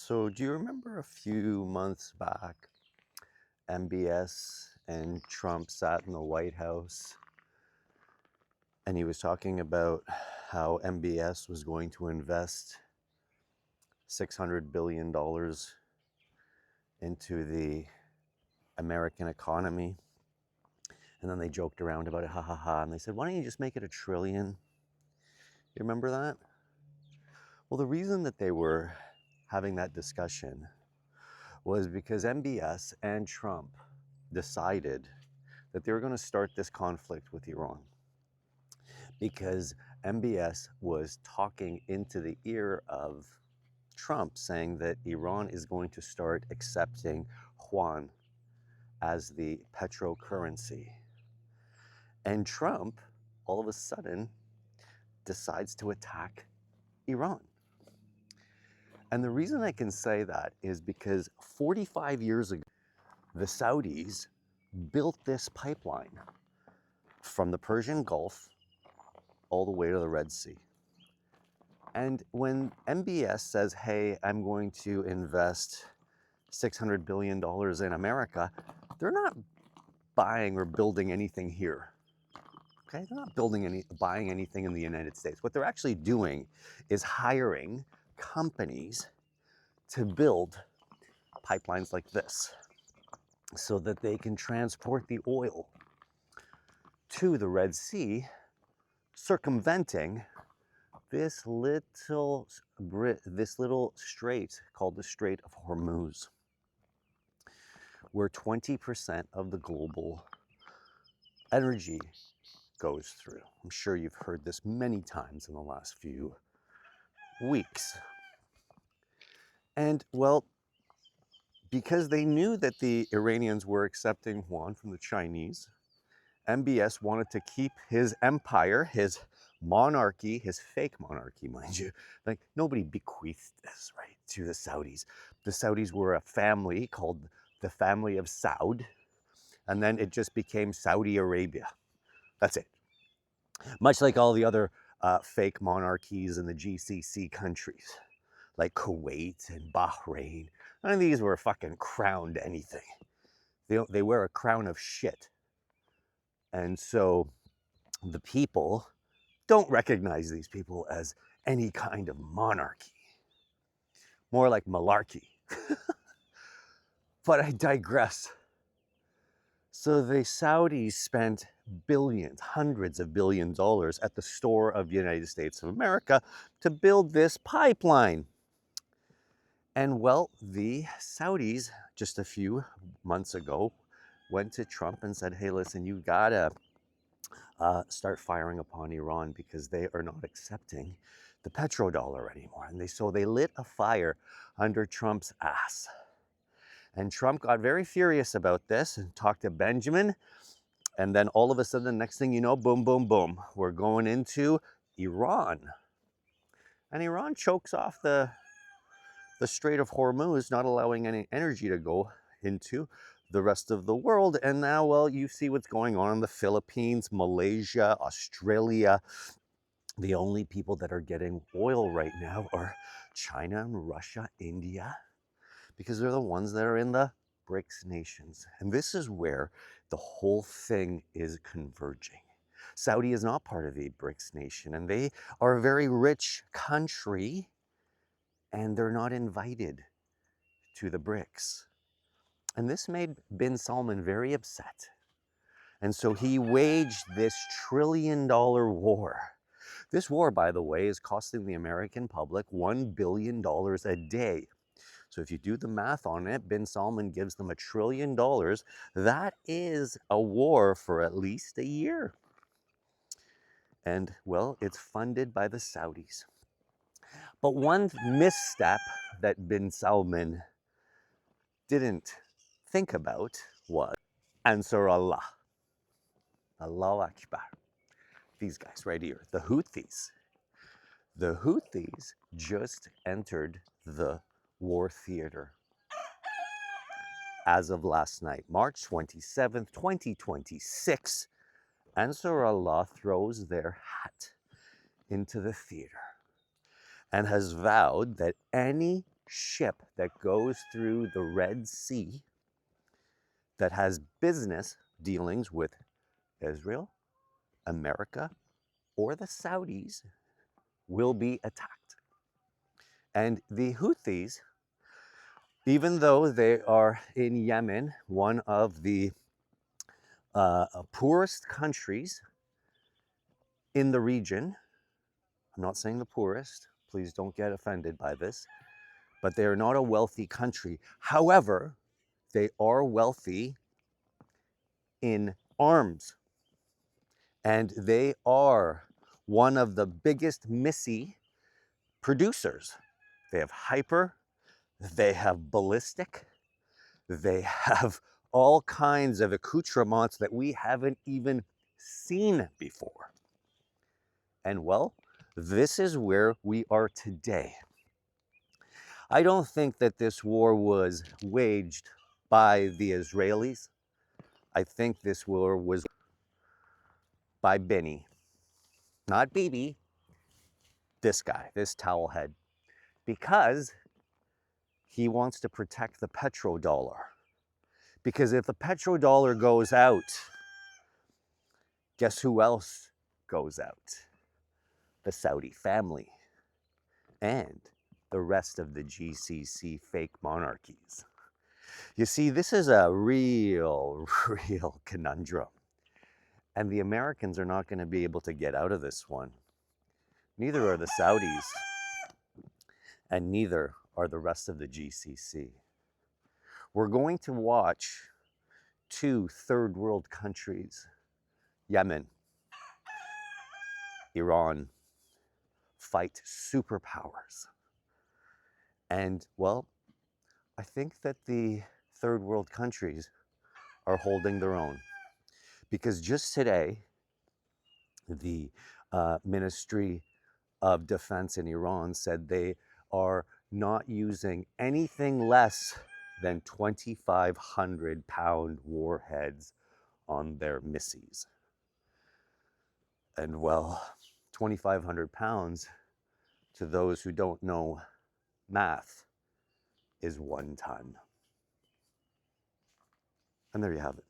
So, do you remember a few months back, MBS and Trump sat in the White House and he was talking about how MBS was going to invest $600 billion into the American economy? And then they joked around about it, ha ha ha, and they said, why don't you just make it $1 trillion? You remember that? Well, the reason that they were having that discussion was because MBS and Trump decided that they were going to start this conflict with Iran because MBS was talking into the ear of Trump, saying that Iran is going to start accepting yuan as the petrocurrency. And Trump, all of a sudden, decides to attack Iran. And the reason I can say that is because 45 years ago, the Saudis built this pipeline from the Persian Gulf all the way to the Red Sea. And when MBS says, hey, I'm going to invest $600 billion in America, they're not buying or building anything here. Okay, they're not buying anything in the United States. What they're actually doing is hiring companies to build pipelines like this so that they can transport the oil to the Red Sea, circumventing this little strait called the Strait of Hormuz, where 20% of the global energy goes through. I'm sure you've heard this many times in the last few weeks. And well, because they knew that the Iranians were accepting yuan from the Chinese, MBS wanted to keep his empire, his monarchy, his fake monarchy, mind you. Like, nobody bequeathed this, right, to the Saudis. The Saudis were a family called the family of Saud, and then it just became Saudi Arabia. That's it. Much like all the other fake monarchies in the GCC countries, like Kuwait and Bahrain. None of these were fucking crowned anything. They wear a crown of shit. And so the people don't recognize these people as any kind of monarchy. More like malarkey. But I digress. So the Saudis spent billions, hundreds of billions of dollars at the store of the United States of America to build this pipeline. And well, the Saudis just a few months ago went to Trump and said, hey, listen, you gotta start firing upon Iran because they are not accepting the petrodollar anymore. And so they lit a fire under Trump's ass. And Trump got very furious about this and talked to Benjamin. And then all of a sudden, the next thing you know, boom, boom, boom, we're going into Iran. And Iran chokes off the Strait of Hormuz, not allowing any energy to go into the rest of the world. And now, well, you see what's going on in the Philippines, Malaysia, Australia. The only people that are getting oil right now are China and Russia, India, because they're the ones that are in the BRICS nations. And this is where the whole thing is converging. Saudi is not part of the BRICS nation, and they are a very rich country, and they're not invited to the BRICS. And this made bin Salman very upset. And so he waged this $1 trillion war. This war, by the way, is costing the American public $1 billion a day. So if you do the math on it, bin Salman gives them $1 trillion. That is a war for at least a year. And well, it's funded by the Saudis. But one misstep that bin Salman didn't think about was Ansar Allah. Allahu Akbar. These guys right here, the Houthis. The Houthis just entered the war theater as of last night, March 27th, 2026. Ansar Allah throws their hat into the theater and has vowed that any ship that goes through the Red Sea that has business dealings with Israel, America, or the Saudis will be attacked. And the Houthis, even though they are in Yemen, one of the poorest countries in the region, I'm not saying the poorest, please don't get offended by this, but they are not a wealthy country. However, they are wealthy in arms, and they are one of the biggest missile producers. They have hyper, they have ballistic, they have all kinds of accoutrements that we haven't even seen before. And well, this is where we are today. I don't think that this war was waged by the Israelis. I think this war was by Benny, not Bibi, this guy, this towelhead, because he wants to protect the petrodollar. Because if the petrodollar goes out, guess who else goes out? The Saudi family and the rest of the GCC fake monarchies. You see, this is a real conundrum. And the Americans are not going to be able to get out of this one. Neither are the Saudis, and neither are the rest of the GCC. We're going to watch two third world countries, Yemen, Iran, fight superpowers. And well, I think that the third world countries are holding their own. Because just today, the Ministry of Defense in Iran said they are not using anything less than 2,500 pound warheads on their missiles. And well, 2,500 pounds, to those who don't know math, is 1 ton. And there you have it.